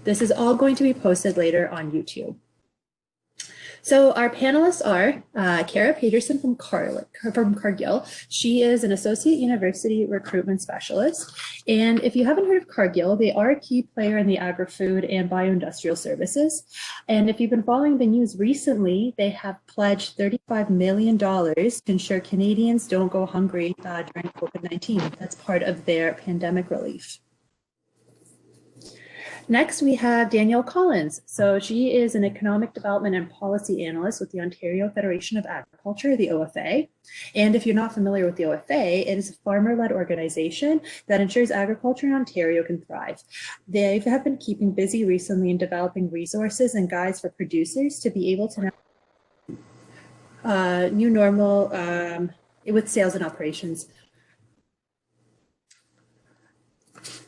This is all going to be posted later on YouTube. So our panelists are Kara Peterson from Cargill. She is an associate university recruitment specialist. And if you haven't heard of Cargill, they are a key player in the agri-food and bioindustrial services. And if you've been following the news recently, they have pledged $35 million to ensure Canadians don't go hungry during COVID-19. That's part of their pandemic relief. Next, we have Danielle Collins. So she is an economic development and policy analyst with the Ontario Federation of Agriculture, the OFA. And if you're not familiar with the OFA, it is a farmer-led organization that ensures agriculture in Ontario can thrive. They have been keeping busy recently in developing resources and guides for producers to be able to new normal with sales and operations.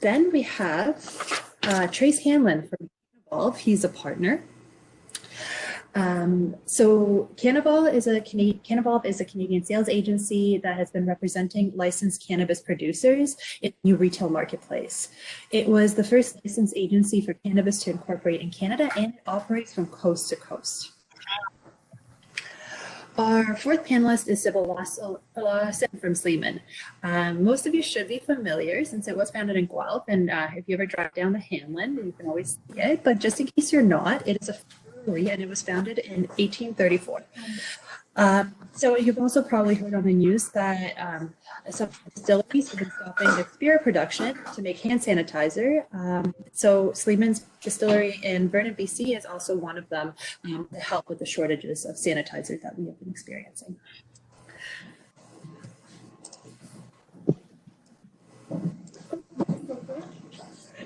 Then we have Trace Hanlon from Guelph. He's a partner. So Cannabis is a Canadian sales agency that has been representing licensed cannabis producers in the new retail marketplace. It was the first licensed agency for cannabis to incorporate in Canada, and it operates from coast to coast. Our fourth panelist is Sybil Lawson from Sleeman. Most of you should be familiar since it was founded in Guelph, and if you ever drive down the Hanlon, you can always see it. But just in case you're not, it is a brewery, and it was founded in 1834. So you've also probably heard on the news that some distilleries have been stopping their spirit production to make hand sanitizer. So Sleeman's distillery in Vernon, BC is also one of them to help with the shortages of sanitizer that we have been experiencing.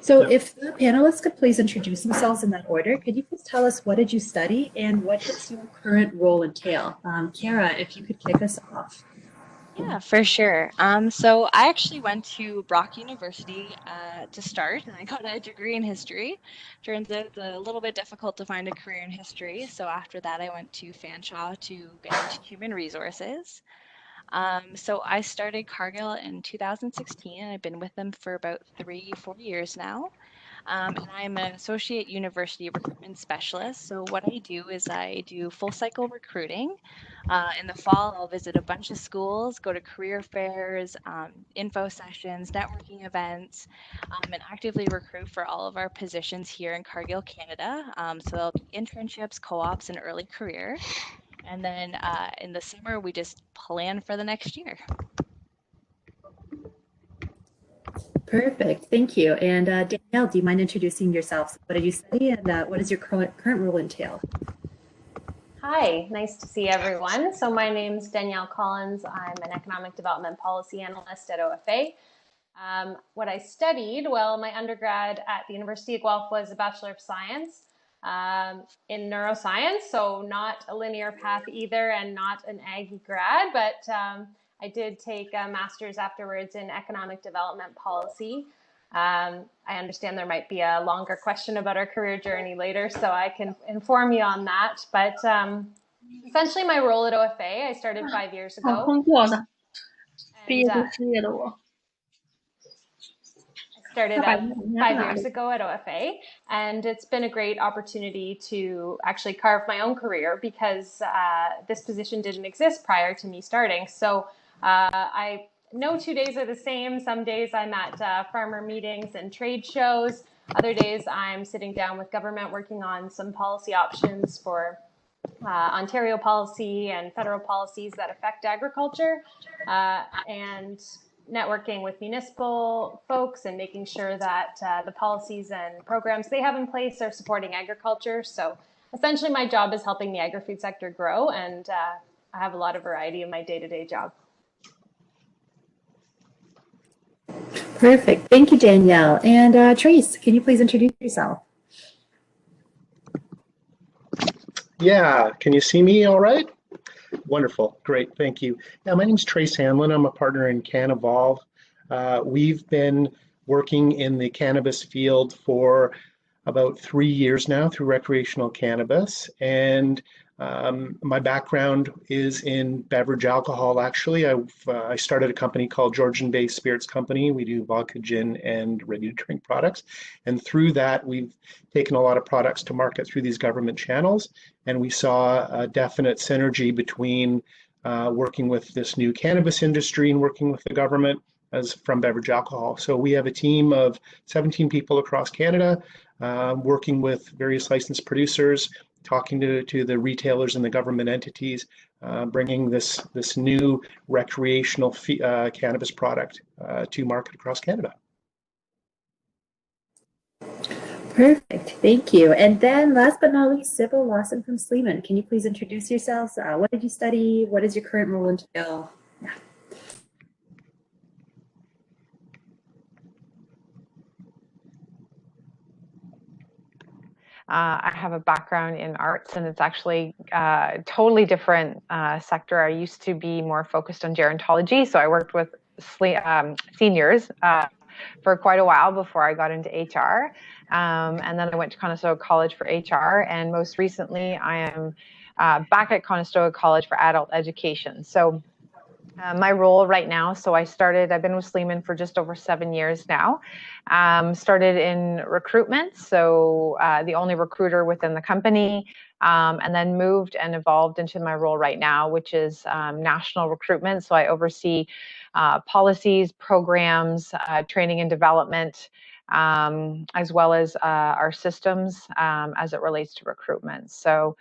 So if the panelists could please introduce themselves in that order, could you please tell us what did you study and what does your current role entail? Kara, if you could kick us off. Yeah, for sure. So I actually went to Brock University to start, and I got a degree in history. Turns out it's a little bit difficult to find a career in history. So after that, I went to Fanshawe to get into human resources. So I started Cargill in 2016, and I've been with them for about 3-4 years now. And I'm an associate university recruitment specialist. So what I do is I do full cycle recruiting. In the fall, I'll visit a bunch of schools, go to career fairs, info sessions, networking events, and actively recruit for all of our positions here in Cargill, Canada. So there'll be internships, co-ops, and early career. And then in the summer, we just plan for the next year. Perfect, thank you. And Danielle, do you mind introducing yourself? What did you study and what does your current role entail? Hi, nice to see everyone. So my name's Danielle Collins. I'm an economic development policy analyst at OFA. What I studied, well, my undergrad at the University of Guelph was a Bachelor of Science in neuroscience, so not a linear path either and not an ag grad, but I did take a master's afterwards in economic development policy. I understand there might be a longer question about our career journey later, so I can inform you on that. But essentially my role at OFA, I started 5 years ago. Started 5 years ago at OFA, and it's been a great opportunity to actually carve my own career because this position didn't exist prior to me starting. So no 2 days are the same. Some days I'm at farmer meetings and trade shows. Other days I'm sitting down with government working on some policy options for Ontario policy and federal policies that affect agriculture, and networking with municipal folks and making sure that the policies and programs they have in place are supporting agriculture. So essentially my job is helping the agri-food sector grow, and I have a lot of variety in my day-to-day job. Perfect, thank you, Danielle. And Trace, can you please introduce yourself? Yeah, can you see me all right? Wonderful, great, thank you. Yeah, my name is Trace Hanlon. I'm a partner in CanEvolve. We've been working in the cannabis field for about 3 years now through recreational cannabis, and My background is in beverage alcohol, actually. I started a company called Georgian-based Spirits Company. We do vodka, gin, and ready-to-drink products. And through that, we've taken a lot of products to market through these government channels. And we saw a definite synergy between working with this new cannabis industry and working with the government as from beverage alcohol. So we have a team of 17 people across Canada, working with various licensed producers, talking to the retailers and the government entities, bringing this new recreational cannabis product to market across Canada. Perfect, thank you. And then last but not least, Sybil Lawson from Sleeman. Can you please introduce yourselves? What did you study? What is your current role entail? Yeah. I have a background in arts, and it's actually a totally different sector. I used to be more focused on gerontology, so I worked with seniors for quite a while before I got into HR. And then I went to Conestoga College for HR, and most recently I am back at Conestoga College for adult education. So my role right now, I've been with Sleeman for just over 7 years now. Started in recruitment, so the only recruiter within the company, and then moved and evolved into my role right now, which is national recruitment. So I oversee policies, programs, training and development, as well as our systems as it relates to recruitment. So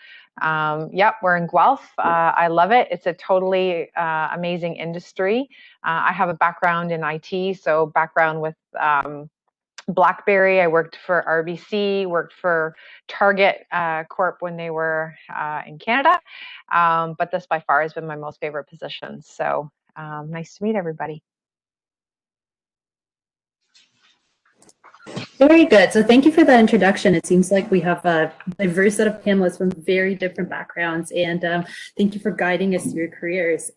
yep, we're in Guelph. I love it. It's a totally amazing industry. I have a background in IT, so background with BlackBerry. I worked for RBC, worked for Target Corp when they were in Canada. But this by far has been my most favorite position. So nice to meet everybody. Very good. So thank you for that introduction. It seems like we have a diverse set of panelists from very different backgrounds, and thank you for guiding us through your careers.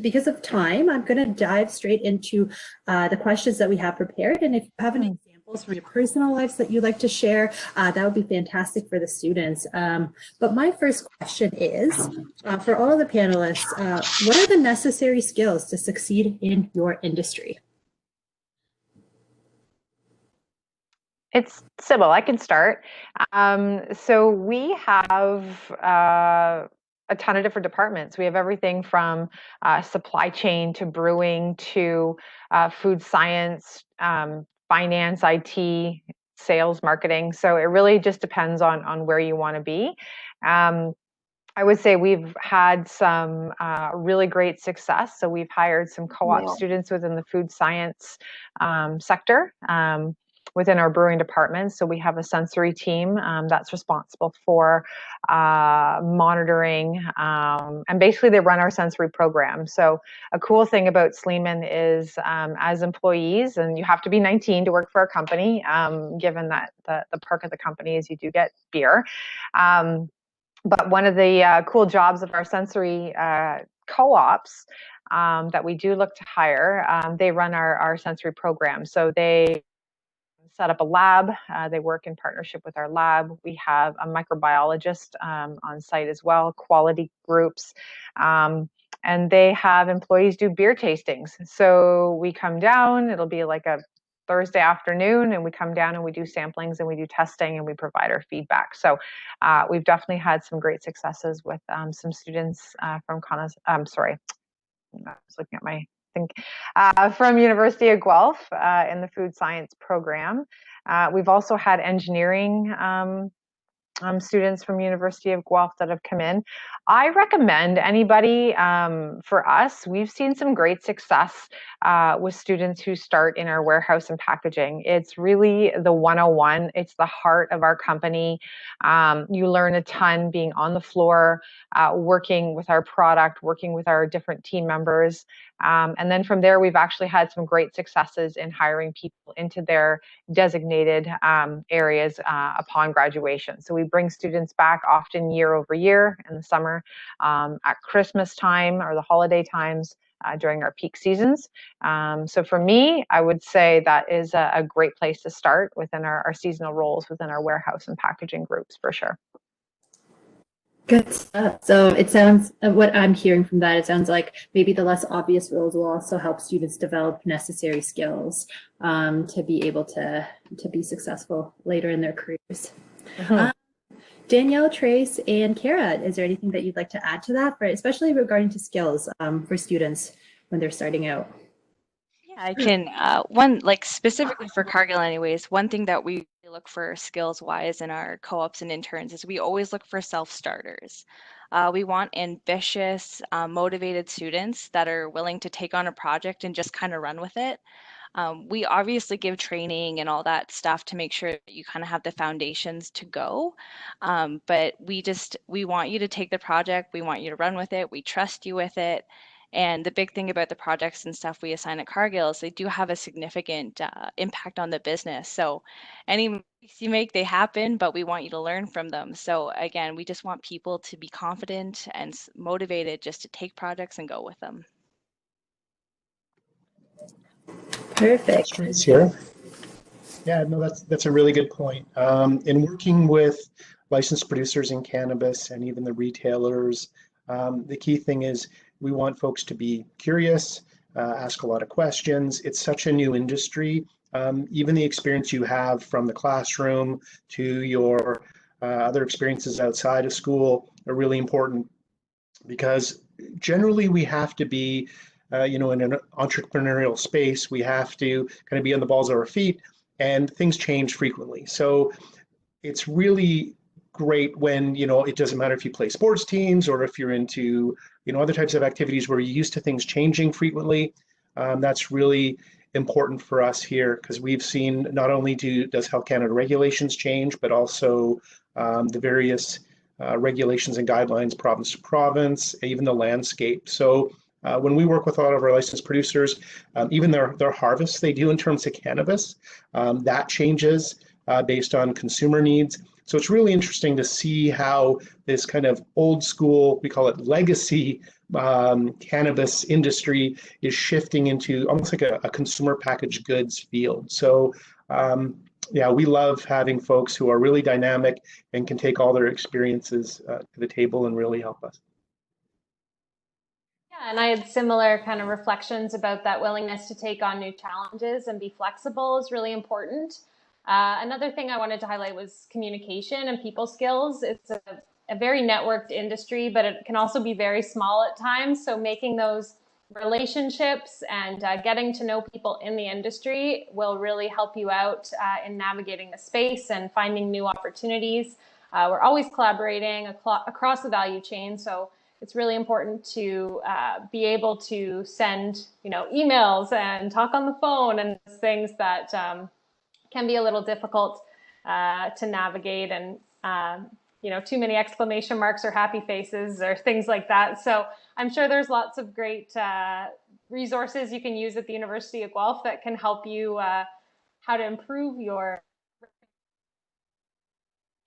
Because of time, I'm going to dive straight into the questions that we have prepared. And if you have any examples from your personal lives that you'd like to share, that would be fantastic for the students. But my first question is, for all of the panelists, what are the necessary skills to succeed in your industry? It's Sybil. I can start. So we have a ton of different departments. We have everything from supply chain to brewing to food science, finance, IT, sales, marketing. So it really just depends on where you want to be. I would say we've had some really great success. So we've hired some co-op students within the food science sector. Within our brewing department. So we have a sensory team that's responsible for monitoring, and basically they run our sensory program. So a cool thing about Sleeman is as employees, and you have to be 19 to work for a company, given that the perk of the company is you do get beer. But one of the cool jobs of our sensory co-ops that we do look to hire, they run our sensory program. So they set up a lab. They work in partnership with our lab. We have a microbiologist on site as well, quality groups. And they have employees do beer tastings. So we come down, it'll be like a Thursday afternoon, and we come down and we do samplings and we do testing and we provide our feedback. So we've definitely had some great successes with some students from I was looking at my from University of Guelph in the food science program. We've also had engineering students from University of Guelph that have come in. I recommend anybody, for us, we've seen some great success with students who start in our warehouse and packaging. It's really the 101. It's the heart of our company. You learn a ton being on the floor, working with our product, working with our different team members. And then from there, we've actually had some great successes in hiring people into their designated areas upon graduation. So we bring students back often year over year in the summer, at Christmas time or the holiday times during our peak seasons. So for me, I would say that is a great place to start within our seasonal roles within our warehouse and packaging groups for sure. Good stuff. So it sounds, what I'm hearing from that, it sounds like maybe the less obvious roles will also help students develop necessary skills to be able to be successful later in their careers. Mhm. Danielle, Trace, and Kara, is there anything that you'd like to add to that, especially regarding to skills for students when they're starting out? Yeah, I can. One, like specifically for Cargill, anyways, one thing that we look for skills wise in our co ops and interns is we always look for self starters. We want ambitious, motivated students that are willing to take on a project and just kind of run with it. We obviously give training and all that stuff to make sure that you kind of have the foundations to go. But we want you to take the project, we want you to run with it, we trust you with it. And the big thing about the projects and stuff we assign at Cargill is they do have a significant impact on the business. So any mistakes you make, they happen, but we want you to learn from them. So again, we just want people to be confident and motivated just to take projects and go with them. Perfect. Trace here. Yeah, no, that's a really good point. In working with licensed producers in cannabis and even the retailers, the key thing is we want folks to be curious, ask a lot of questions. It's such a new industry. Even the experience you have from the classroom to your other experiences outside of school are really important because generally we have to be, in an entrepreneurial space, we have to kind of be on the balls of our feet, and things change frequently. So it's really great when, it doesn't matter if you play sports teams or if you're into, other types of activities where you're used to things changing frequently. That's really important for us here because we've seen not only does Health Canada regulations change, but also the various regulations and guidelines province to province, even the landscape. So when we work with a lot of our licensed producers, even their harvests they do in terms of cannabis, that changes based on consumer needs. So it's really interesting to see how this kind of old school, we call it legacy cannabis industry is shifting into almost like a consumer packaged goods field. So yeah, we love having folks who are really dynamic and can take all their experiences to the table and really help us. Yeah, and I had similar kind of reflections about that willingness to take on new challenges and be flexible is really important. Another thing I wanted to highlight was communication and people skills. It's a very networked industry, but it can also be very small at times. So making those relationships and getting to know people in the industry will really help you out in navigating the space and finding new opportunities. We're always collaborating across the value chain. So it's really important to be able to send, emails and talk on the phone and things that can be a little difficult to navigate, and too many exclamation marks or happy faces or things like that. So I'm sure there's lots of great resources you can use at the University of Guelph that can help you how to improve your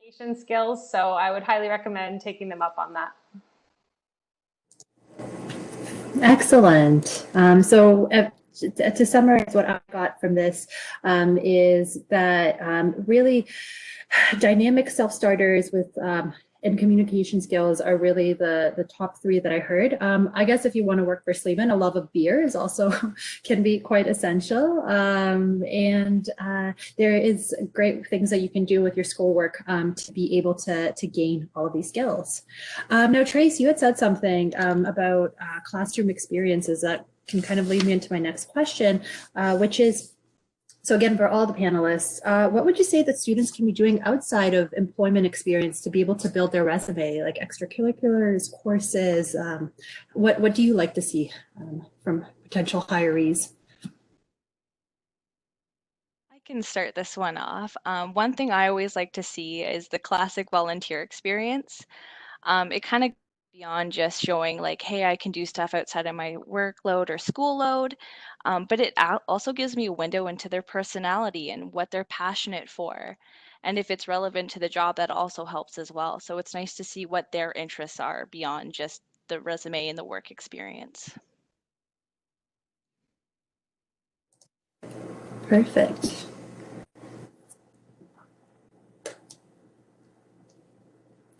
communication skills. So I would highly recommend taking them up on that. Excellent. To summarize what I got from this is that really dynamic self-starters with and communication skills are really the top three that I heard. I guess if you want to work for Sleeman, a love of beer is also can be quite essential. And there is great things that you can do with your schoolwork to be able to gain all of these skills. Now, Trace, you had said something about classroom experiences that can kind of lead me into my next question, which is, so again, for all the panelists, what would you say that students can be doing outside of employment experience to be able to build their resume, like extracurriculars, courses? What do you like to see from potential hirees? I can start this one off. One thing I always like to see is the classic volunteer experience. It kind of beyond just showing like, hey, I can do stuff outside of my workload or school load, but it also gives me a window into their personality and what they're passionate for. And if it's relevant to the job, that also helps as well. So it's nice to see what their interests are beyond just the resume and the work experience. Perfect.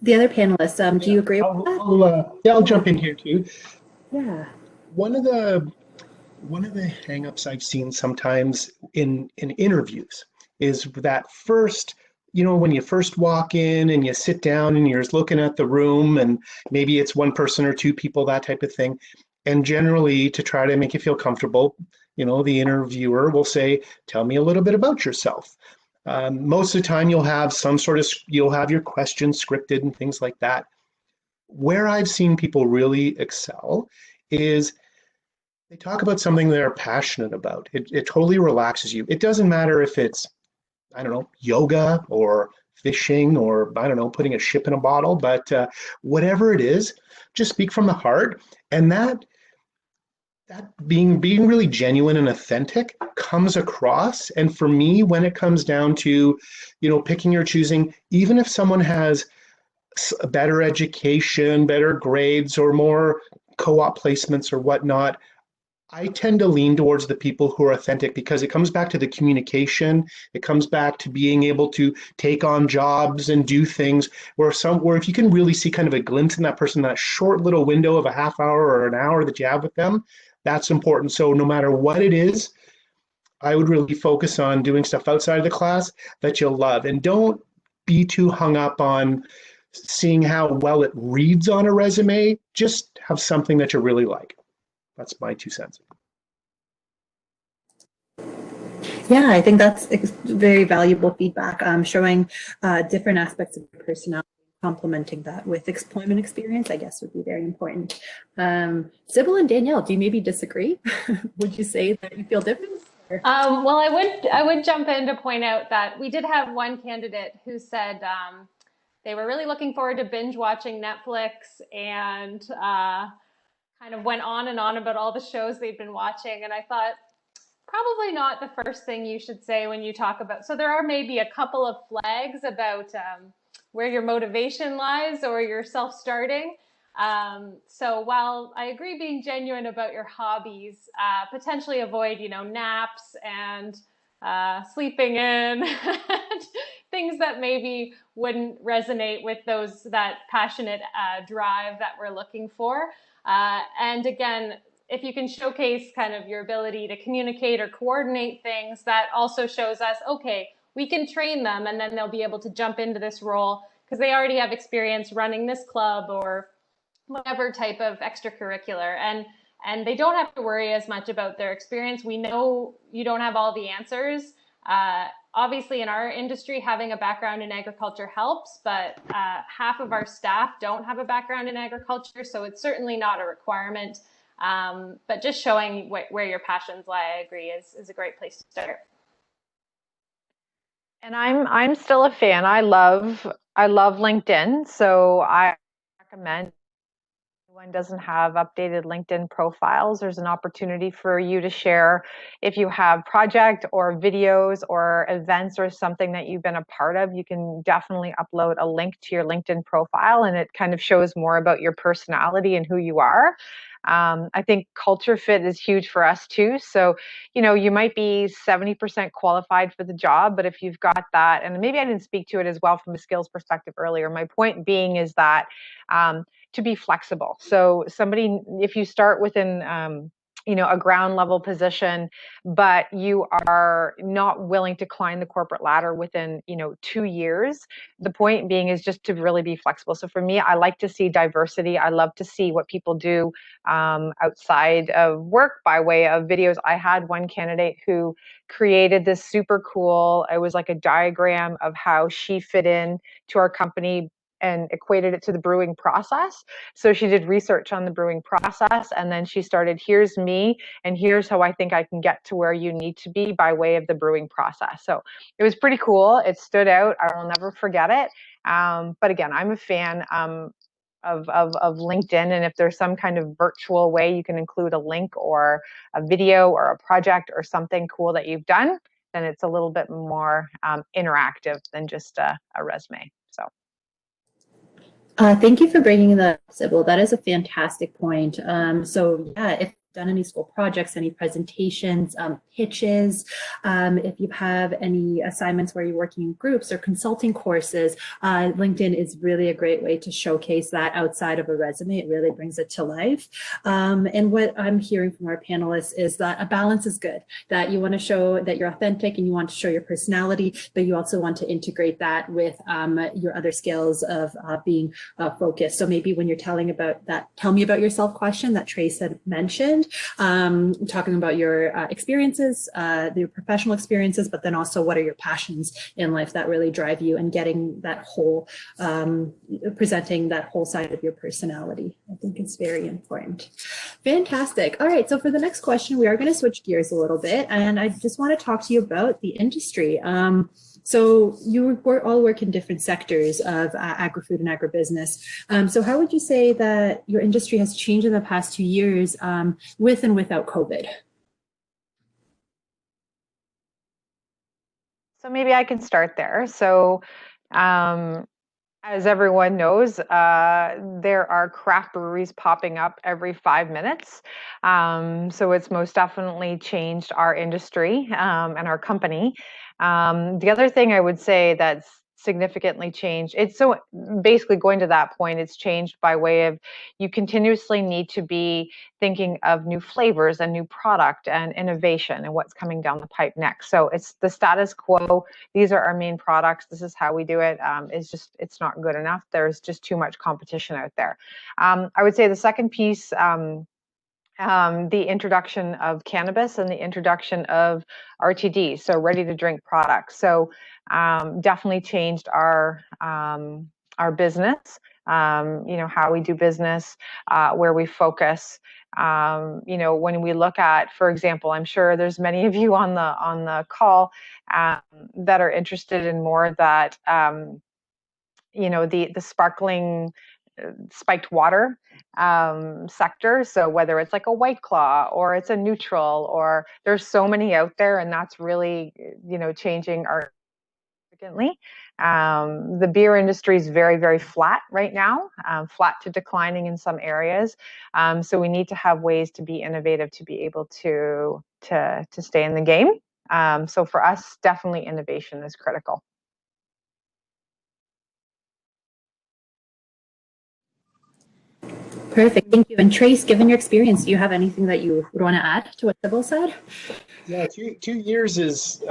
the other panelists, do you agree with that? Yeah, I'll jump in here too. Yeah. One of the hangups I've seen sometimes in interviews is that first, when you first walk in and you sit down and you're just looking at the room, and maybe it's one person or two people, that type of thing. And generally, to try to make you feel comfortable, the interviewer will say, "Tell me a little bit about yourself." Most of the time, you'll have your questions scripted and things like that. Where I've seen people really excel is they talk about something they're passionate about. It totally relaxes you. It doesn't matter if it's, I don't know, yoga or fishing or, I don't know, putting a ship in a bottle, but whatever it is, just speak from the heart. And that being really genuine and authentic comes across. And for me, when it comes down to, picking or choosing, even if someone has a better education, better grades, or more co-op placements or whatnot, I tend to lean towards the people who are authentic, because it comes back to the communication. It comes back to being able to take on jobs and do things where if you can really see kind of a glimpse in that person, that short little window of a half hour or an hour that you have with them, that's important. So no matter what it is, I would really focus on doing stuff outside of the class that you'll love. And don't be too hung up on seeing how well it reads on a resume. Just have something that you really like. That's my 2 cents. Yeah, I think that's very valuable feedback, showing different aspects of your personality. Complementing that with employment experience, I guess, would be very important. Sybil and Danielle, do you maybe disagree? Would you say that you feel different? Well, I would jump in to point out that we did have one candidate who said they were really looking forward to binge watching Netflix, and kind of went on and on about all the shows they'd been watching. And I thought, probably not the first thing you should say when you talk about, so there are maybe a couple of flags about where your motivation lies or your self-starting. So while I agree being genuine about your hobbies, potentially avoid, naps and sleeping in, things that maybe wouldn't resonate with that passionate drive that we're looking for. And again, if you can showcase kind of your ability to communicate or coordinate things, that also shows us, okay, we can train them, and then they'll be able to jump into this role because they already have experience running this club or whatever type of extracurricular. And they don't have to worry as much about their experience. We know you don't have all the answers. Obviously, in our industry, having a background in agriculture helps, but half of our staff don't have a background in agriculture, so it's certainly not a requirement. But just showing where your passions lie, I agree, is a great place to start. And I'm still a fan. I love LinkedIn, so I recommend if anyone doesn't have updated LinkedIn profiles, there's an opportunity for you to share if you have project or videos or events or something that you've been a part of. You can definitely upload a link to your LinkedIn profile, and it kind of shows more about your personality and who you are. I think culture fit is huge for us too. So, you might be 70% qualified for the job, but if you've got that, and maybe I didn't speak to it as well from a skills perspective earlier, my point being is that to be flexible. So if you start within a ground level position, but you are not willing to climb the corporate ladder within 2 years, the point being is just to really be flexible. So for me, I like to see diversity. I love to see what people do outside of work by way of videos. I had one candidate who created this super cool, it was like a diagram of how she fit in to our company and equated it to the brewing process. So she did research on the brewing process, and then she started, here's me, and here's how I think I can get to where you need to be by way of the brewing process. So it was pretty cool. It stood out. I will never forget it. But again, I'm a fan of LinkedIn, and if there's some kind of virtual way you can include a link or a video or a project or something cool that you've done, then it's a little bit more interactive than just a resume. So. Thank you for bringing that up, Sybil. That is a fantastic point. So yeah, if done any school projects, any presentations, pitches, if you have any assignments where you're working in groups or consulting courses, LinkedIn is really a great way to showcase that outside of a resume. It really brings it to life. And what I'm hearing from our panelists is that a balance is good, that you want to show that you're authentic and you want to show your personality, but you also want to integrate that with your other skills of being focused. So maybe when you're telling about that, tell me about yourself question that Trace had mentioned, talking about your experiences, your professional experiences, but then also what are your passions in life that really drive you, and getting that whole, presenting that whole side of your personality. I think it's very important. Fantastic. All right, so for the next question, we are going to switch gears a little bit, and I just want to talk to you about the industry. So you all work in different sectors of agri-food and agribusiness. So how would you say that your industry has changed in the past 2 years with and without COVID? So maybe I can start there. So as everyone knows, there are craft breweries popping up every 5 minutes. So it's most definitely changed our industry and our company. The other thing I would say that's significantly changed, it's so basically going to that point, it's changed by way of you continuously need to be thinking of new flavors and new product and innovation and what's coming down the pipe next. So it's the status quo. These are our main products. This is how we do it. It's not good enough. There's just too much competition out there. I would say the second piece, the introduction of cannabis and the introduction of RTD, so ready to drink products. So definitely changed our business, how we do business, where we focus. When we look at, for example, I'm sure there's many of you on the call that are interested in more that, the sparkling spiked water sector. So whether it's like a White Claw or it's a neutral, or there's so many out there, and that's really, changing our significantly. The beer industry is very, very flat right now, flat to declining in some areas. So we need to have ways to be innovative to be able to stay in the game. So for us, definitely innovation is critical. Perfect, thank you. And Trace, given your experience, do you have anything that you would want to add to what Sybil said? Yeah, 2 years is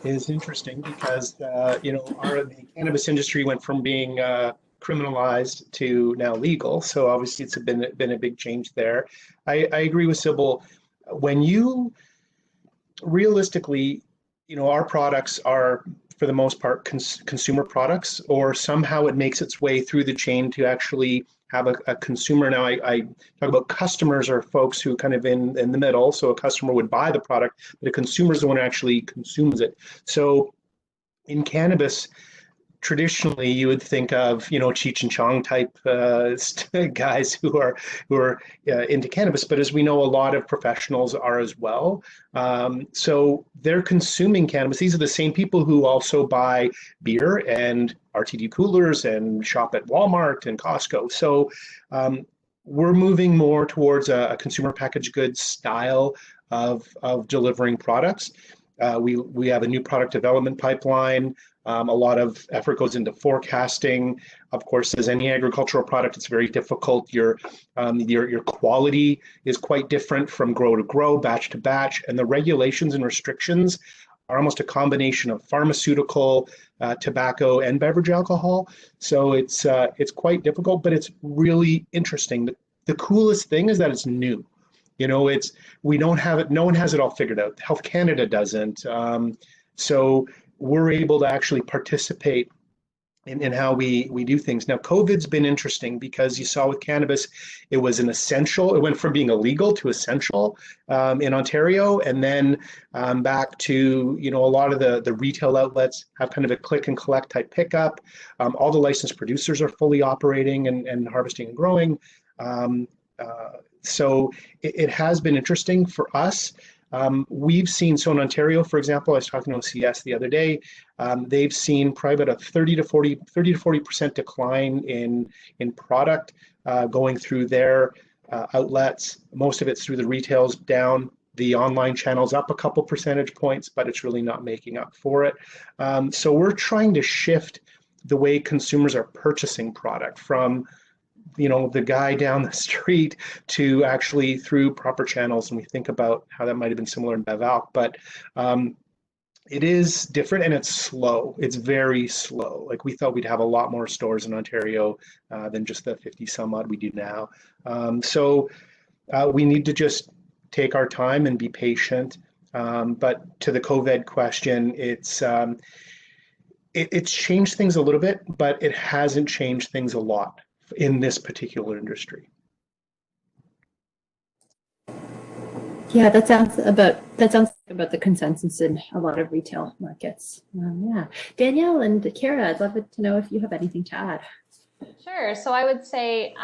interesting because the cannabis industry went from being criminalized to now legal. So obviously it's been a big change there. I agree with Sybil. When you realistically, our products are for the most part consumer products, or somehow it makes its way through the chain to actually have a consumer. Now I talk about customers are folks who kind of in the middle. So a customer would buy the product, but a consumer is the one who actually consumes it. So in cannabis, traditionally you would think of Cheech and Chong type guys who are into cannabis, but as we know, a lot of professionals are as well. So they're consuming cannabis. These are the same people who also buy beer and RTD coolers and shop at Walmart and Costco. So we're moving more towards a consumer packaged goods style of delivering products. We have a new product development pipeline. A lot of effort goes into forecasting. Of course, as any agricultural product, it's very difficult. Your quality is quite different from grow to grow, batch to batch, and the regulations and restrictions are almost a combination of pharmaceutical, tobacco, and beverage alcohol. So it's quite difficult, but it's really interesting. The coolest thing is that it's new. We don't have it. No one has it all figured out. Health Canada doesn't. So we're able to actually participate in how we do things. Now, COVID's been interesting because you saw with cannabis, it was an essential. It went from being illegal to essential in Ontario, and then back to, a lot of the retail outlets have kind of a click and collect type pickup. All the licensed producers are fully operating and harvesting and growing. So it has been interesting for us. We've seen, so in Ontario, for example, I was talking to OCS the other day, they've seen probably about a 30 to 40% decline in product going through their outlets. Most of it's through the retails down. The online channel's up a couple percentage points, but it's really not making up for it. So we're trying to shift the way consumers are purchasing product from the guy down the street to actually through proper channels. And we think about how that might have been similar in Bevalc, but it is different and it's slow. It's very slow. Like we thought we'd have a lot more stores in Ontario than just the 50 some odd we do now. So we need to just take our time and be patient. But to the COVID question, it's changed things a little bit, but it hasn't changed things a lot in this particular industry. Yeah, that sounds about the consensus in a lot of retail markets. Yeah, Danielle and Kara, I'd love to know if you have anything to add. Sure. So I would say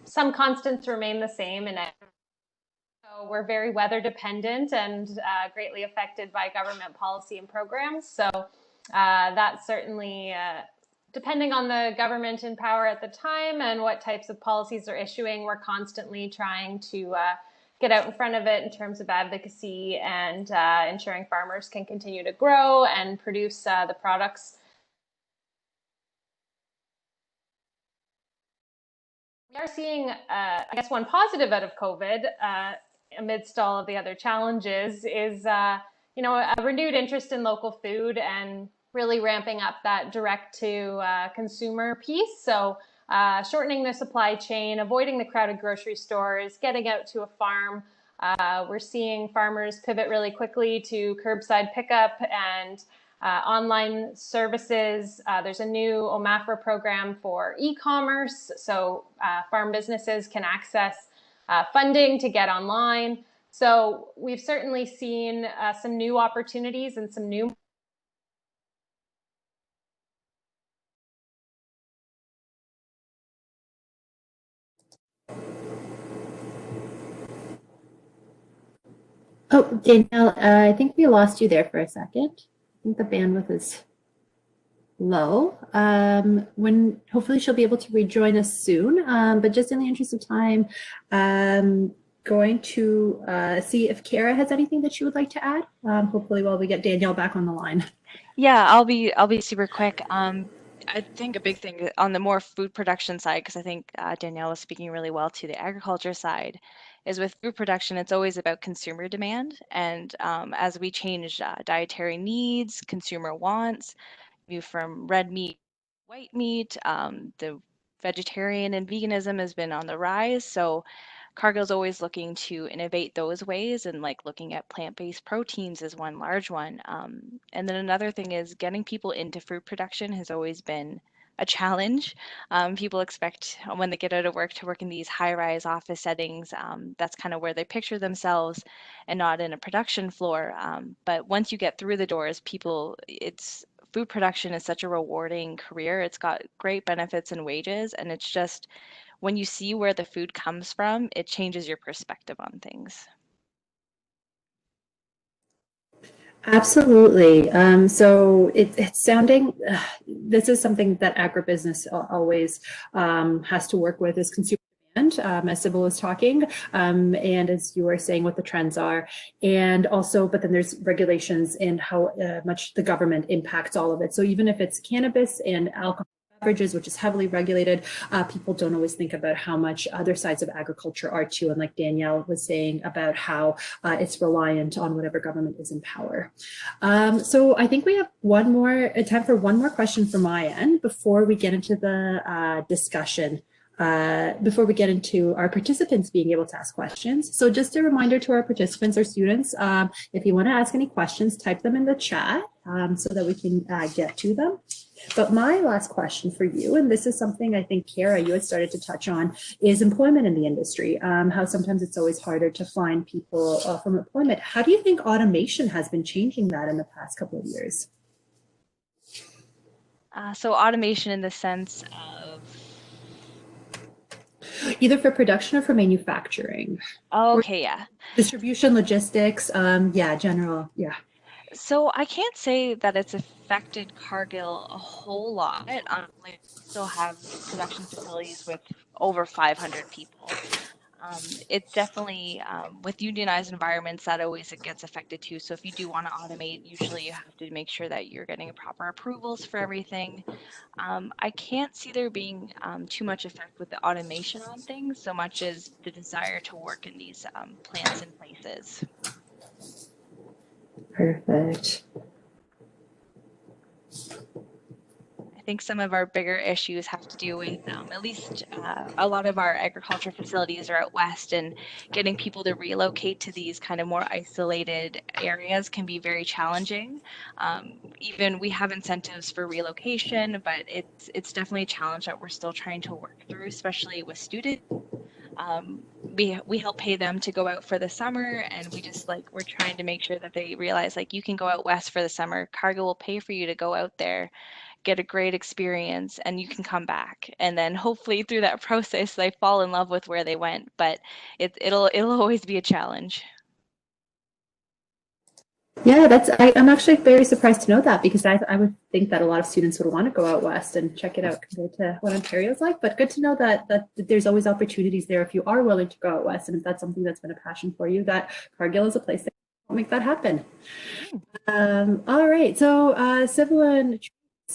some constants remain the same, and so we're very weather dependent and greatly affected by government policy and programs. So that's certainly depending on the government in power at the time and what types of policies they're issuing. We're constantly trying to get out in front of it in terms of advocacy and ensuring farmers can continue to grow and produce the products. We are seeing, I guess, one positive out of COVID amidst all of the other challenges is, a renewed interest in local food and really ramping up that direct to consumer piece. So shortening the supply chain, avoiding the crowded grocery stores, getting out to a farm. We're seeing farmers pivot really quickly to curbside pickup and online services. There's a new OMAFRA program for e-commerce, so farm businesses can access funding to get online. So we've certainly seen some new opportunities and some new Oh, Danielle, I think we lost you there for a second. I think the bandwidth is low. When hopefully she'll be able to rejoin us soon. But just in the interest of time, going to see if Kara has anything that she would like to add. Hopefully, while we get Danielle back on the line. Yeah, I'll be super quick. I think a big thing on the more food production side, because I think Danielle was speaking really well to the agriculture side, is with food production, it's always about consumer demand. And as we change dietary needs, consumer wants, move from red meat, white meat, the vegetarian and veganism has been on the rise. So Cargill's always looking to innovate those ways, and like looking at plant-based proteins is one large one. And then another thing is getting people into food production has always been a challenge. People expect when they get out of work to work in these high-rise office settings. That's kind of where they picture themselves, and not in a production floor. But once you get through the doors, food production is such a rewarding career. It's got great benefits and wages, and it's just when you see where the food comes from, it changes your perspective on things. Absolutely. So it's sounding, this is something that agribusiness always has to work with, is consumer demand, as Sybil was talking, and as you were saying what the trends are. And also, but then there's regulations and how much the government impacts all of it. So even if it's cannabis and alcohol beverages, which is heavily regulated, people don't always think about how much other sides of agriculture are too. And like Danielle was saying about how it's reliant on whatever government is in power. So I think we have time for one more question from my end before we get into the discussion. Before we get into our participants being able to ask questions. So just a reminder to our participants or students, if you want to ask any questions, type them in the chat so that we can get to them. But my last question for you, and this is something I think, Kara, you had started to touch on, is employment in the industry, how sometimes it's always harder to find people from employment. How do you think automation has been changing that in the past couple of years? So automation in the sense of? Either for production or for manufacturing. Oh, okay, yeah. Distribution, logistics, general, yeah. So I can't say that it's affected Cargill a whole lot. We still have production facilities with over 500 people. It's definitely with unionized environments that always it gets affected too. So if you do want to automate, usually you have to make sure that you're getting proper approvals for everything. I can't see there being too much effect with the automation on things so much as the desire to work in these plants and places. Perfect. I think some of our bigger issues have to do with at least a lot of our agriculture facilities are out west, and getting people to relocate to these kind of more isolated areas can be very challenging. Even we have incentives for relocation, but it's definitely a challenge that we're still trying to work through, especially with students. We help pay them to go out for the summer, and we're trying to make sure that they realize you can go out west for the summer. Cargill will pay for you to go out there, get a great experience, and you can come back. And then hopefully through that process they fall in love with where they went, but it'll always be a challenge. Yeah, I'm actually very surprised to know that, because I would think that a lot of students would want to go out west and check it out compared to what Ontario's like. But good to know that there's always opportunities there if you are willing to go out west, and if that's something that's been a passion for you, that Cargill is a place that will make that happen. All right, so civil and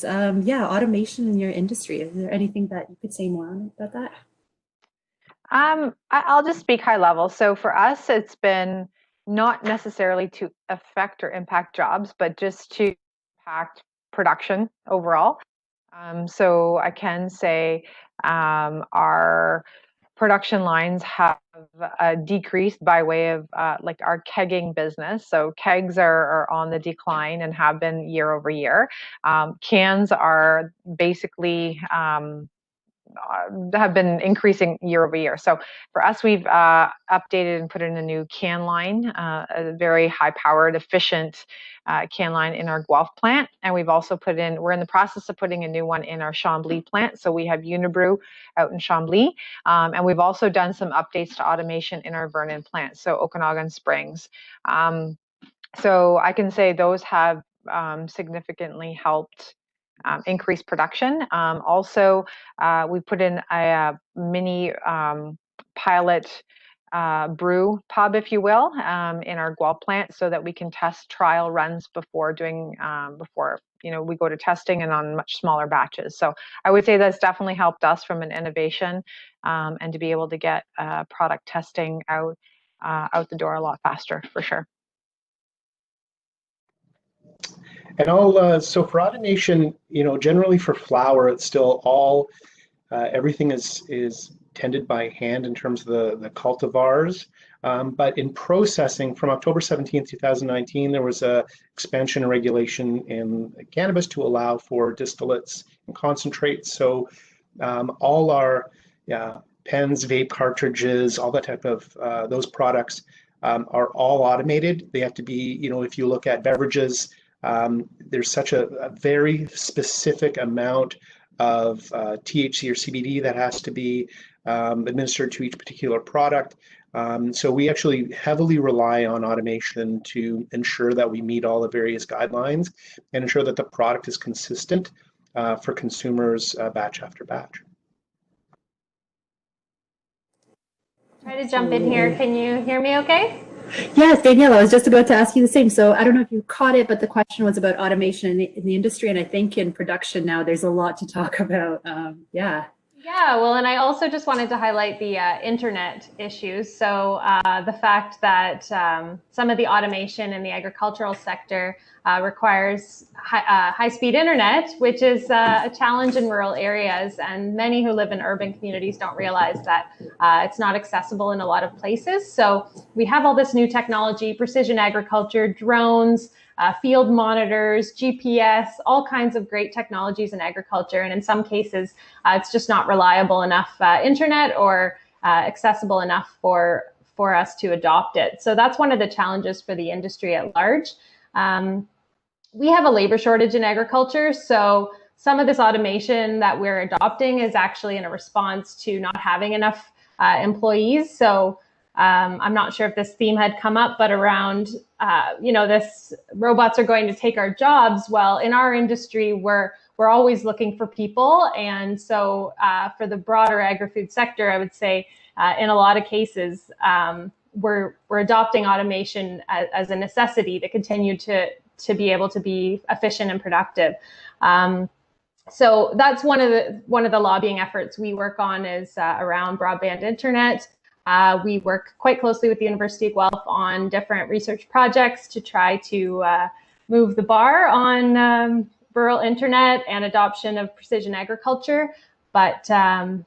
automation in your industry. Is there anything that you could say more on about that? I'll just speak high level. So for us, it's been not necessarily to affect or impact jobs, but just to impact production overall. So I can say our production lines have decreased by way of our kegging business. So kegs are on the decline and have been year over year. Cans are basically have been increasing year over year. So for us, we've updated and put in a new can line, a very high-powered, efficient can line in our Guelph plant. And we've also we're in the process of putting a new one in our Chambly plant. So we have Unibrew out in Chambly. And we've also done some updates to automation in our Vernon plant, so Okanagan Springs. So I can say those have significantly helped increase production. Also, we put in a mini pilot brew pub, if you will, in our Guelph plant, so that we can test trial runs before we go to testing and on much smaller batches. So I would say that's definitely helped us from an innovation and to be able to get product testing out the door a lot faster, for sure. And so for automation, generally for flower, it's still everything is tended by hand in terms of the cultivars. But in processing, from October 17th, 2019, there was a expansion and regulation in cannabis to allow for distillates and concentrates. So all our pens, vape cartridges, all that type of those products are all automated. They have to be, if you look at beverages, there's such a very specific amount of THC or CBD that has to be administered to each particular product. So we actually heavily rely on automation to ensure that we meet all the various guidelines and ensure that the product is consistent for consumers batch after batch. Try to jump in here. Can you hear me okay? Yes, Danielle, I was just about to ask you the same. So I don't know if you caught it, but the question was about automation in the industry. And I think in production now, there's a lot to talk about. Yeah, well, and I also just wanted to highlight the internet issues. So the fact that some of the automation in the agricultural sector requires high-speed internet, which is a challenge in rural areas. And many who live in urban communities don't realize that it's not accessible in a lot of places. So we have all this new technology, precision agriculture, drones, field monitors, GPS, all kinds of great technologies in agriculture. And in some cases, it's just not reliable enough internet or accessible enough for us to adopt it. So that's one of the challenges for the industry at large. We have a labor shortage in agriculture. So some of this automation that we're adopting is actually in a response to not having enough employees. So I'm not sure if this theme had come up, but around, this robots are going to take our jobs. Well, in our industry, we're we're always looking for people. And so for the broader agri-food sector, I would say in a lot of cases, we're adopting automation as a necessity to continue to be able to be efficient and productive. So that's one of the lobbying efforts we work on is around broadband internet. We work quite closely with the University of Guelph on different research projects to try to move the bar on rural internet and adoption of precision agriculture. But yeah,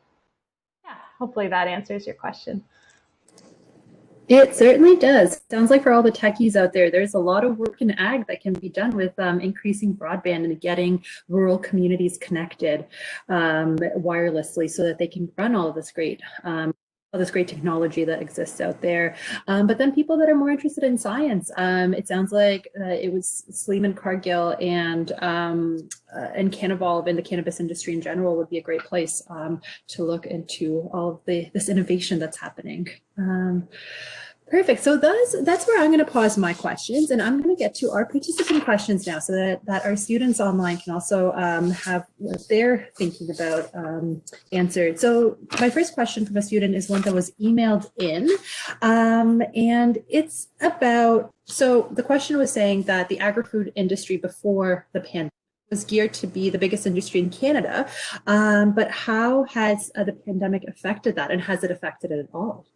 hopefully that answers your question. It certainly does. Sounds like for all the techies out there, there's a lot of work in ag that can be done with increasing broadband and getting rural communities connected wirelessly so that they can run all of this great technology that exists out there. But then people that are more interested in science, it sounds like it was Sleeman, Cargill, and Canavolve in the cannabis industry in general would be a great place to look into all of this innovation that's happening. Perfect. So that's where I'm going to pause my questions, and I'm going to get to our participant questions now so that our students online can also have what they're thinking about answered. So my first question from a student is one that was emailed in, and it's about, so the question was saying that the agri-food industry before the pandemic was geared to be the biggest industry in Canada, but how has the pandemic affected that, and has it affected it at all?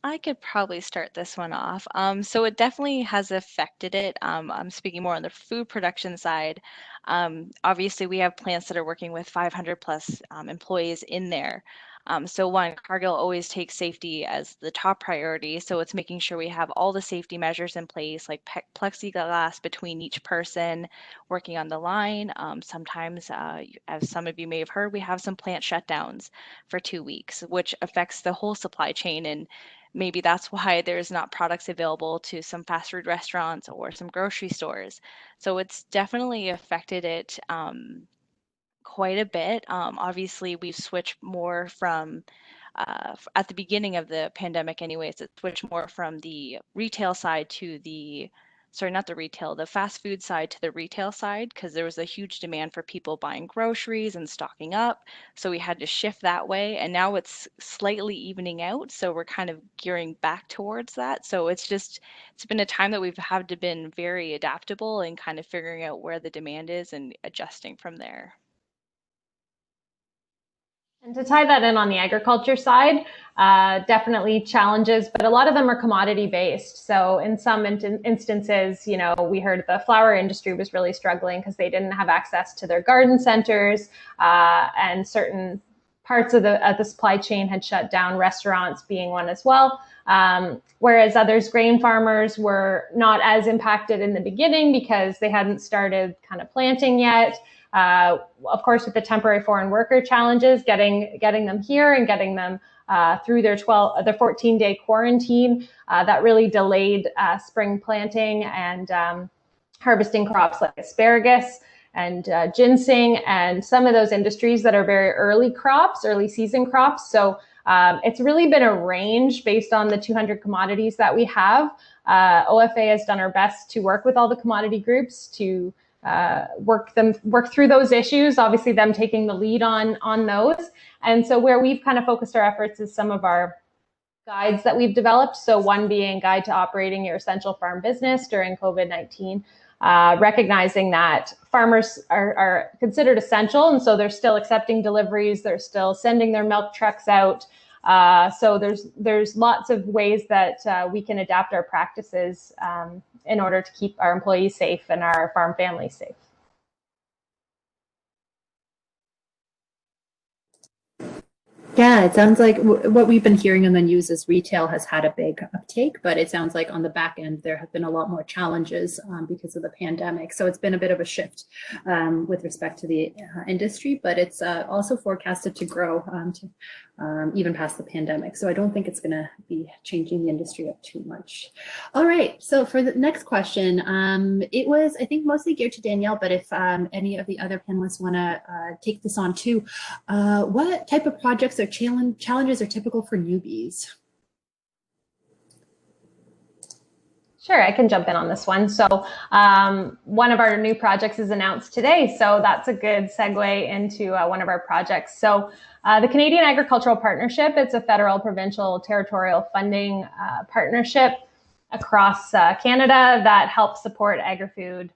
I could probably start this one off. So it definitely has affected it. I'm speaking more on the food production side. Obviously, we have plants that are working with 500 plus employees in there. So one, Cargill always takes safety as the top priority. So it's making sure we have all the safety measures in place, like plexiglass between each person working on the line. Sometimes, as some of you may have heard, we have some plant shutdowns for 2 weeks, which affects the whole supply chain. And maybe that's why there's not products available to some fast food restaurants or some grocery stores. So it's definitely affected it quite a bit. Obviously, we've switched more from, at the beginning of the pandemic anyways, it switched more from the retail side to the, sorry, not the retail, the fast food side to the retail side, because there was a huge demand for people buying groceries and stocking up. So we had to shift that way. And now it's slightly evening out. So we're kind of gearing back towards that. So it's been a time that we've had to been very adaptable and kind of figuring out where the demand is and adjusting from there. And to tie that in on the agriculture side, definitely challenges, but a lot of them are commodity based. So in some instances, you know, we heard the flower industry was really struggling because they didn't have access to their garden centers, and certain parts of the supply chain had shut down, restaurants being one as well. Whereas others, grain farmers, were not as impacted in the beginning because they hadn't started kind of planting yet. Of course, with the temporary foreign worker challenges, getting them here and getting them through their 14-day quarantine, that really delayed spring planting and harvesting crops like asparagus and ginseng and some of those industries that are very early season crops. So it's really been a range based on the 200 commodities that we have. OFA has done our best to work with all the commodity groups to work through those issues, obviously them taking the lead on those. And so where we've kind of focused our efforts is some of our guides that we've developed. So one being Guide to Operating Your Essential Farm Business during COVID-19, recognizing that farmers are considered essential. And so they're still accepting deliveries. They're still sending their milk trucks out. So there's lots of ways that we can adapt our practices in order to keep our employees safe and our farm families safe. Yeah, it sounds like what we've been hearing in the news is retail has had a big uptake, but it sounds like on the back end there have been a lot more challenges because of the pandemic. So it's been a bit of a shift with respect to the industry, but it's also forecasted to grow even past the pandemic. So I don't think it's going to be changing the industry up too much. All right, so for the next question, it was, I think, mostly geared to Danielle, but if any of the other panelists want to take this on too, what type of projects or challenges are typical for newbies? Sure, I can jump in on this one. So one of our new projects is announced today. So that's a good segue into one of our projects. So the Canadian Agricultural Partnership, it's a federal, provincial, territorial funding partnership across Canada that helps support agri-food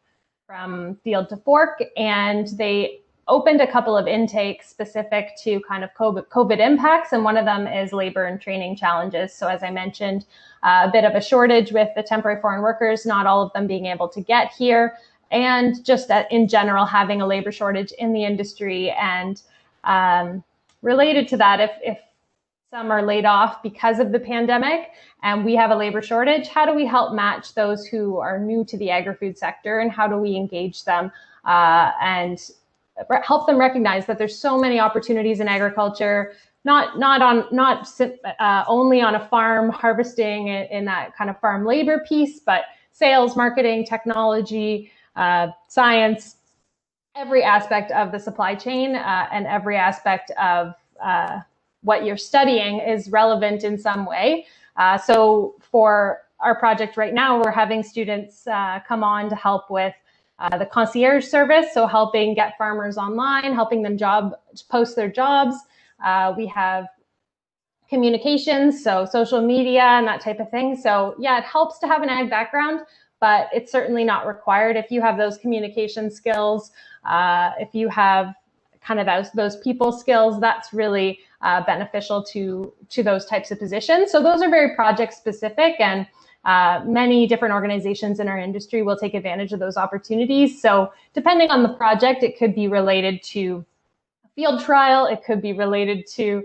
from field to fork. And they opened a couple of intakes specific to kind of COVID impacts, and one of them is labor and training challenges. So as I mentioned, a bit of a shortage with the temporary foreign workers, not all of them being able to get here, and just that in general, having a labor shortage in the industry. And related to that, if some are laid off because of the pandemic and we have a labor shortage, how do we help match those who are new to the agri-food sector, and how do we engage them and help them recognize that there's so many opportunities in agriculture, not only on a farm harvesting in that kind of farm labor piece, but sales, marketing, technology, science, every aspect of the supply chain and every aspect of what you're studying is relevant in some way. So for our project right now, we're having students come on to help with the concierge service, so helping get farmers online, helping them post their jobs. We have communications, so social media and that type of thing. So yeah, it helps to have an ag background, but it's certainly not required. If you have those communication skills, if you have kind of those people skills, that's really beneficial to those types of positions. So those are very project specific, and many different organizations in our industry will take advantage of those opportunities. So depending on the project, it could be related to a field trial, it could be related to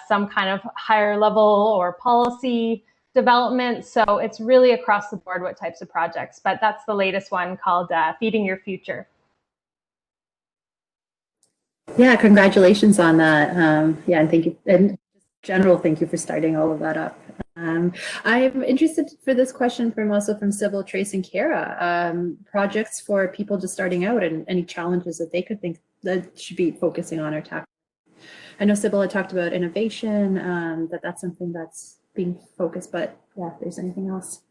some kind of higher level or policy development. So it's really across the board what types of projects, but that's the latest one called Feeding Your Future. Yeah, congratulations on that. Yeah, and thank you. And general, thank you for starting all of that up. I'm interested for this question from Sybil, Trace, and Kara. Projects for people just starting out and any challenges that they could think that should be focusing on or tackling. I know Sybil had talked about innovation, that's something that's being focused, but yeah, if there's anything else.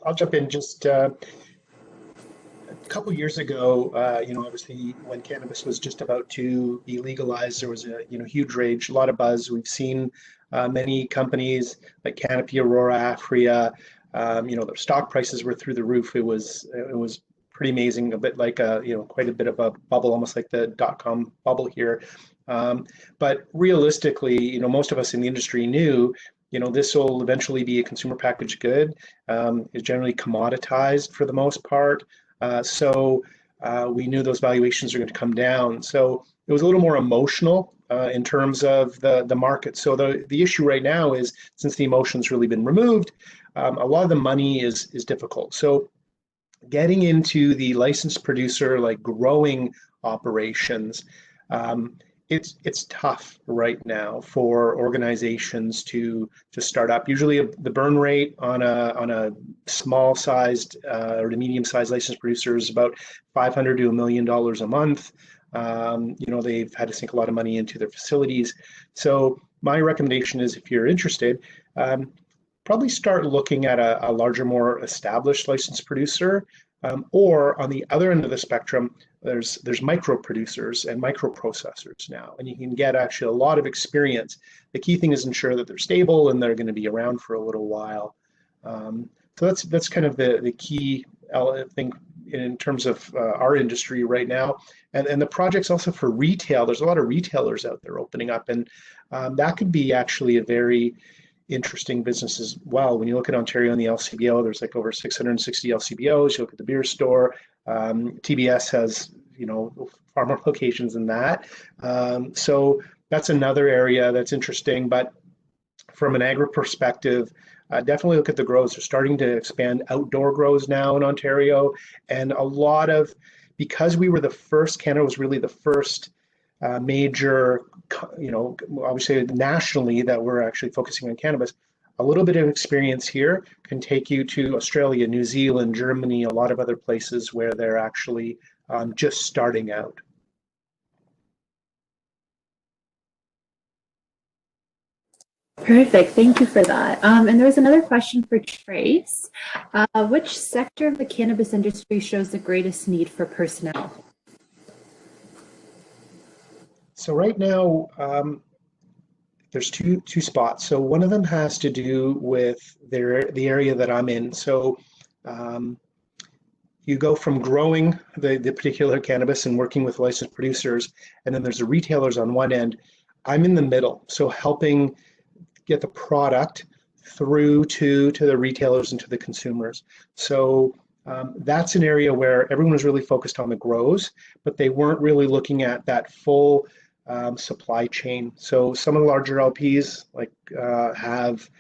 I'll jump in. Just a couple years ago, obviously when cannabis was just about to be legalized, there was a huge rage, a lot of buzz. We've seen many companies like Canopy, Aurora, Afria, their stock prices were through the roof. It was pretty amazing, a bit like quite a bit of a bubble, almost like the .com bubble here. But realistically, most of us in the industry knew this will eventually be a consumer packaged good. It's generally commoditized for the most part. So we knew those valuations are going to come down. So it was a little more emotional in terms of the market. So the issue right now is, since the emotion's really been removed, a lot of the money is difficult. So getting into the licensed producer, like growing operations, it's tough right now for organizations to start up. Usually the burn rate on a small sized or the medium sized licensed producer is about $500 to $1 million a month. They've had to sink a lot of money into their facilities. So my recommendation is, if you're interested, probably start looking at a larger, more established licensed producer. Or on the other end of the spectrum, there's micro producers and micro processors now, and you can get actually a lot of experience. The key thing is ensure that they're stable and they're going to be around for a little while. So that's kind of the key thing in terms of our industry right now. And the projects also for retail. There's a lot of retailers out there opening up, and that could be actually a very interesting business as well. When you look at Ontario and the LCBO, there's like over 660 LCBOs. You look at the beer store, TBS has far more locations than that. So that's another area that's interesting. But from an agri perspective, definitely look at the grows. They're starting to expand outdoor grows now in Ontario, and a lot of, because we were the first, Canada was really the first major, obviously nationally, that we're actually focusing on cannabis. A little bit of experience here can take you to Australia, New Zealand, Germany, a lot of other places where they're actually just starting out. Perfect. Thank you for that. And there was another question for Trace. Which sector of the cannabis industry shows the greatest need for personnel? So right now, there's two spots. So one of them has to do with the area that I'm in. So um, you go from growing the particular cannabis and working with licensed producers, and then there's the retailers on one end. I'm in the middle, so helping get the product through to the retailers and to the consumers. So that's an area where everyone was really focused on the grows, but they weren't really looking at that full supply chain. So some of the larger LPs like have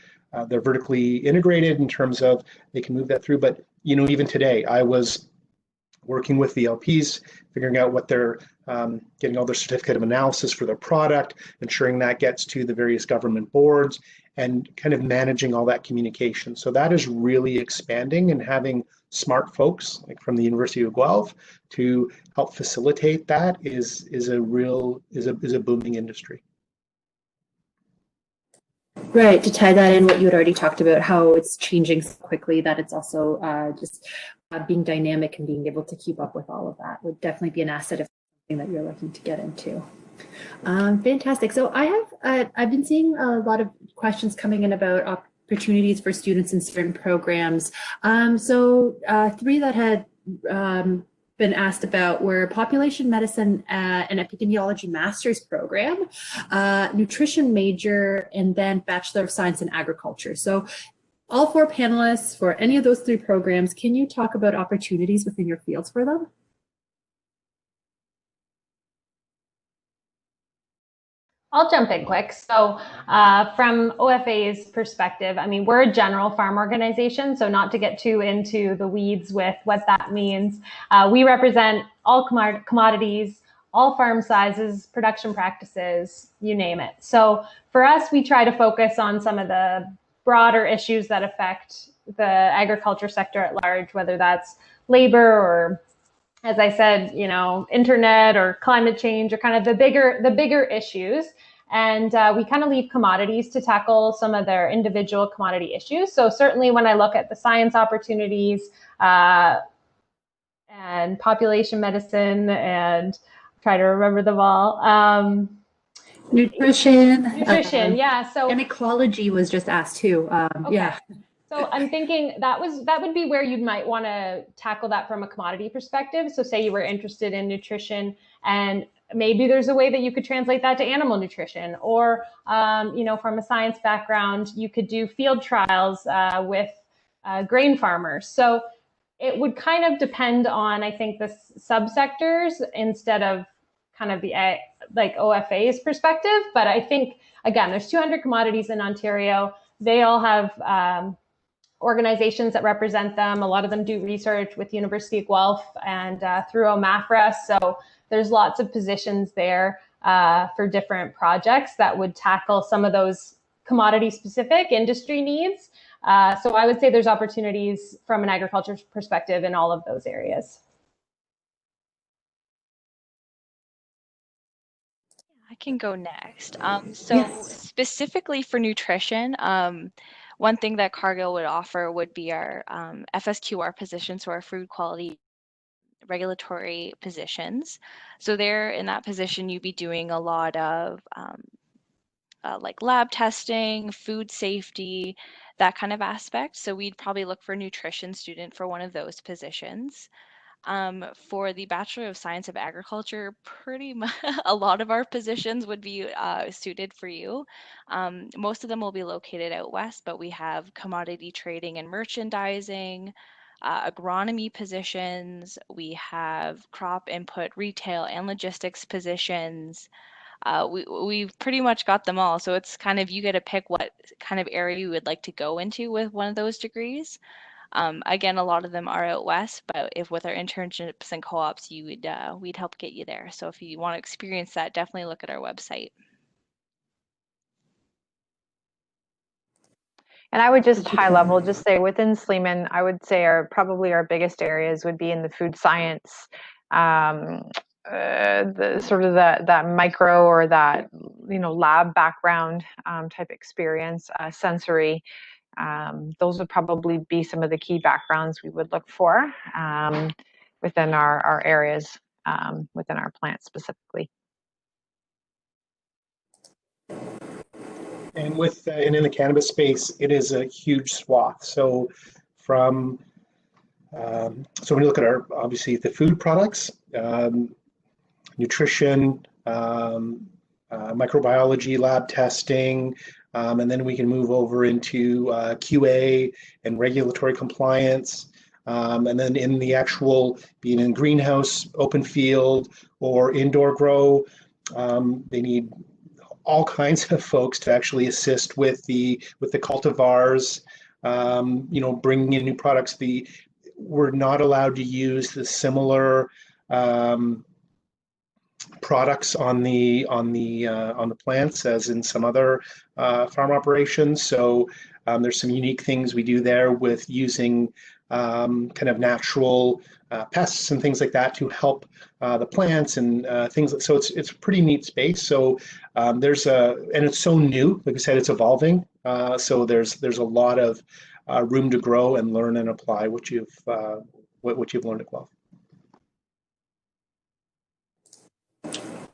they're vertically integrated in terms of they can move that through. But even today, I was working with the LPs, figuring out what they're getting all their certificate of analysis for their product, ensuring that gets to the various government boards, and kind of managing all that communication. So that is really expanding, and having smart folks like from the University of Guelph to help facilitate that is a booming industry. Right, to tie that in, what you had already talked about, how it's changing so quickly that it's also just being dynamic and being able to keep up with all of that would definitely be an asset if something that you're looking to get into. Fantastic. So I've been seeing a lot of questions coming in about opportunities for students in certain programs. Three that had been asked about were population medicine and epidemiology master's program, nutrition major, and then Bachelor of Science in Agriculture. So all four panelists for any of those three programs, can you talk about opportunities within your fields for them? I'll jump in quick. So from OFA's perspective, I mean, we're a general farm organization, so not to get too into the weeds with what that means. We represent all commodities, all farm sizes, production practices, you name it. So for us, we try to focus on some of the broader issues that affect the agriculture sector at large, whether that's labor or, as I said, internet or climate change, or kind of the bigger issues. And we kind of leave commodities to tackle some of their individual commodity issues. So certainly when I look at the science opportunities and population medicine, and try to remember them all. Nutrition, yeah. So and ecology was just asked too. Okay. Yeah. So I'm thinking that would be where you might want to tackle that from a commodity perspective. So say you were interested in nutrition, and maybe there's a way that you could translate that to animal nutrition, or from a science background, you could do field trials with grain farmers. So it would kind of depend on, I think, the subsectors instead of kind of the like OFA's perspective. But I think, again, there's 200 commodities in Ontario. They all have organizations that represent them. A lot of them do research with University of Guelph and through OMAFRA. So there's lots of positions there for different projects that would tackle some of those commodity-specific industry needs. So I would say there's opportunities from an agriculture perspective in all of those areas. I can go next. Yes. Specifically for nutrition, one thing that Cargill would offer would be our FSQR positions, so our food quality regulatory positions. So there, in that position, you'd be doing a lot of like lab testing, food safety, that kind of aspect. So we'd probably look for a nutrition student for one of those positions. For the Bachelor of Science of Agriculture, pretty much a lot of our positions would be suited for you. Most of them will be located out west, but we have commodity trading and merchandising, agronomy positions, we have crop input, retail, and logistics positions. We've pretty much got them all. So it's kind of, you get to pick what kind of area you would like to go into with one of those degrees. Again, a lot of them are out west, but if with our internships and co-ops, we'd help get you there. So if you want to experience that, definitely look at our website. And I would just high level just say within Sleeman, I would say probably our biggest areas would be in the food science, the sort of that micro or that lab background type experience, sensory. Those would probably be some of the key backgrounds we would look for within our areas, within our plant specifically. And and in the cannabis space, it is a huge swath. So from so when you look at obviously the food products, nutrition, microbiology, lab testing, and then we can move over into QA and regulatory compliance. And then in the actual, being in greenhouse, open field, or indoor grow, they need all kinds of folks to actually assist with the cultivars, bringing in new products. We're not allowed to use the similar products on the plants as in some other farm operations. So there's some unique things we do there with using kind of natural pests and things like that to help the plants and things. So it's a pretty neat space. So and it's so new. Like I said, it's evolving. So there's a lot of room to grow and learn and apply what you've learned at Guelph.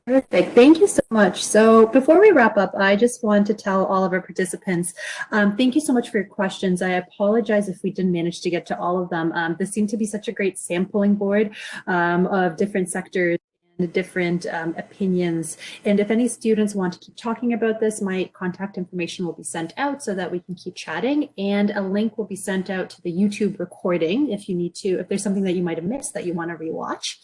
Perfect. Thank you so much. So before we wrap up, I just want to tell all of our participants, thank you so much for your questions. I apologize if we didn't manage to get to all of them. This seemed to be such a great sampling board of different sectors and different opinions. And if any students want to keep talking about this, my contact information will be sent out so that we can keep chatting, and a link will be sent out to the YouTube recording if there's something that you might have missed that you want to rewatch.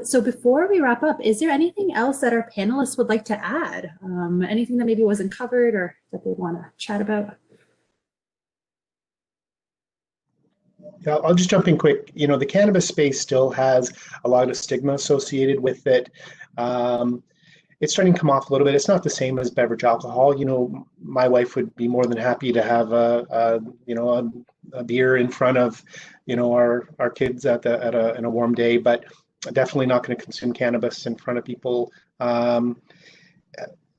So before we wrap up, is there anything else that our panelists would like to add? Anything that maybe wasn't covered or that they want to chat about? I'll just jump in quick. The cannabis space still has a lot of stigma associated with it. It's starting to come off a little bit. It's not the same as beverage alcohol. My wife would be more than happy to have a beer in front of our kids in a warm day, but definitely not going to consume cannabis in front of people.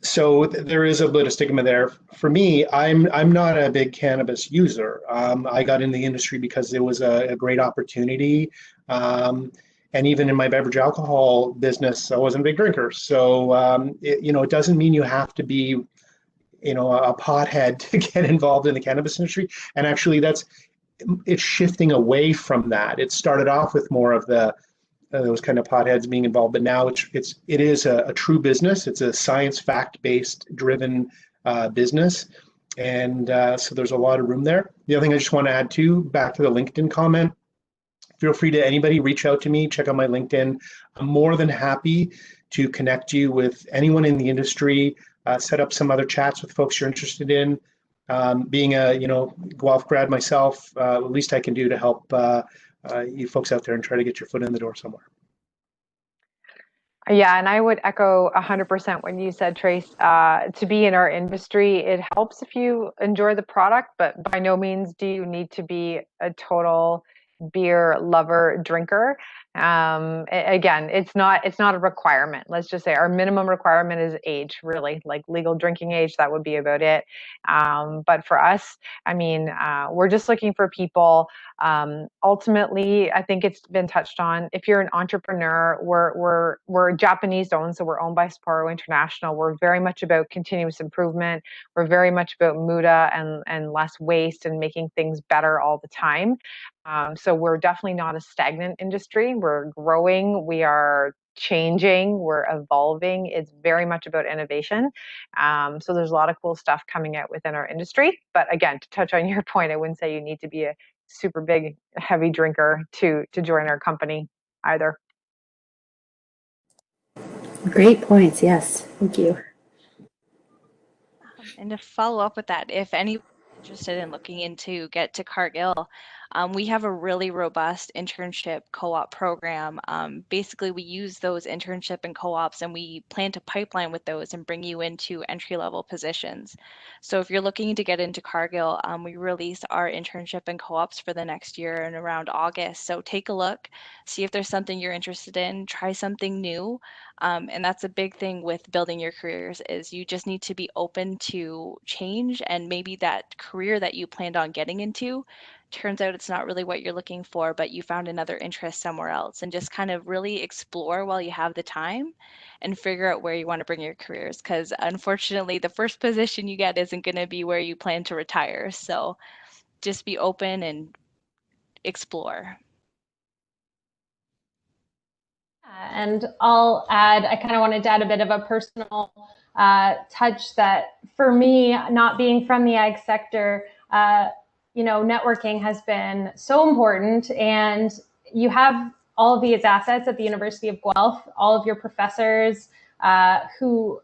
So there is a bit of stigma there. For me, I'm not a big cannabis user. I got in the industry because it was a great opportunity. And even in my beverage alcohol business, I wasn't a big drinker. So, it doesn't mean you have to be, a pothead to get involved in the cannabis industry. And actually it's shifting away from that. It started off with more of those kind of potheads being involved, but now it is a true business. It's a science fact-based driven business, and so there's a lot of room there. The other thing I just want to add too, back to the LinkedIn comment, feel free to anybody reach out to me, check out my LinkedIn. I'm more than happy to connect you with anyone in the industry, set up some other chats with folks you're interested in. Being a Guelph grad myself, the least I can do to help you folks out there and try to get your foot in the door somewhere. Yeah, and I would echo 100% when you said, Trace, to be in our industry, it helps if you enjoy the product, but by no means do you need to be a total beer lover drinker. Again, it's not a requirement. Let's just say our minimum requirement is age, really, like legal drinking age. That would be about it. But for us, we're just looking for people. Ultimately, I think it's been touched on. If you're an entrepreneur, we're Japanese owned, so we're owned by Sapporo International. We're very much about continuous improvement. We're very much about muda and less waste and making things better all the time. So we're definitely not a stagnant industry. We're growing. We are changing. We're evolving. It's very much about innovation. So there's a lot of cool stuff coming out within our industry. But again, to touch on your point, I wouldn't say you need to be a super big, heavy drinker to join our company either. Great points. Yes. Thank you. And to follow up with that, if anyone's interested in looking into get to Cargill, We have a really robust internship co-op program. Basically, we use those internship and co-ops, and we plan to pipeline with those and bring you into entry-level positions. So if you're looking to get into Cargill, we release our internship and co-ops for the next year in around August. So take a look, see if there's something you're interested in, try something new. And that's a big thing with building your careers is you just need to be open to change, and maybe that career that you planned on getting into turns out it's not really what you're looking for, but you found another interest somewhere else, and just kind of really explore while you have the time and figure out where you want to bring your careers. Because unfortunately, the first position you get isn't going to be where you plan to retire. So just be open and explore. And I'll add, I kind of wanted to add a bit of a personal touch that for me, not being from the ag sector, networking has been so important. And you have all of these assets at the University of Guelph, all of your professors who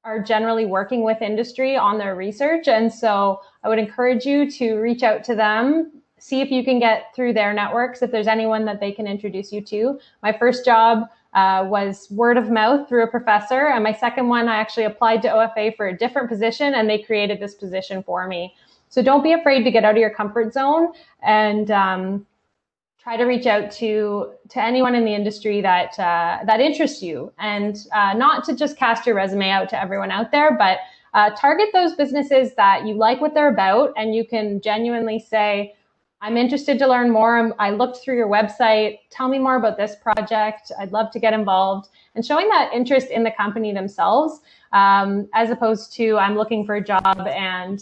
are generally working with industry on their research. And so I would encourage you to reach out to them, see if you can get through their networks, if there's anyone that they can introduce you to. My first job was word of mouth through a professor. And my second one, I actually applied to OFA for a different position, and they created this position for me. So don't be afraid to get out of your comfort zone, and try to reach out to anyone in the industry that interests you, and not to just cast your resume out to everyone out there, but target those businesses that you like what they're about, and you can genuinely say, I'm interested to learn more. I looked through your website. Tell me more about this project. I'd love to get involved. And showing that interest in the company themselves, as opposed to I'm looking for a job and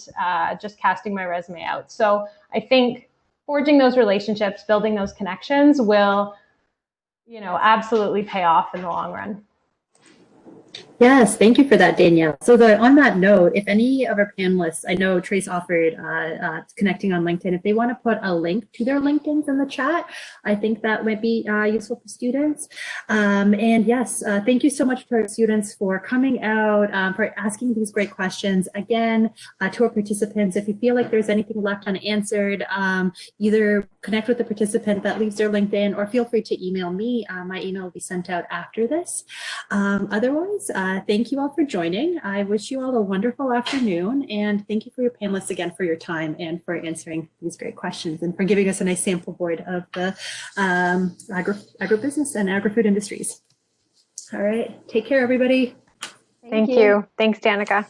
just casting my resume out. So I think forging those relationships, building those connections will, absolutely pay off in the long run. Yes, thank you for that, Danielle. So on that note, if any of our panelists, I know Trace offered connecting on LinkedIn, if they want to put a link to their LinkedIns in the chat, I think that might be useful for students. And yes, thank you so much to our students for coming out, for asking these great questions. Again, to our participants, if you feel like there's anything left unanswered, either connect with the participant that leaves their LinkedIn, or feel free to email me. My email will be sent out after this. Otherwise, thank you all for joining. I wish you all a wonderful afternoon, and thank you for your panelists again for your time and for answering these great questions and for giving us a nice sample board of the agribusiness and agri-food industries. All right, take care, everybody. Thank you. Thanks, Danica.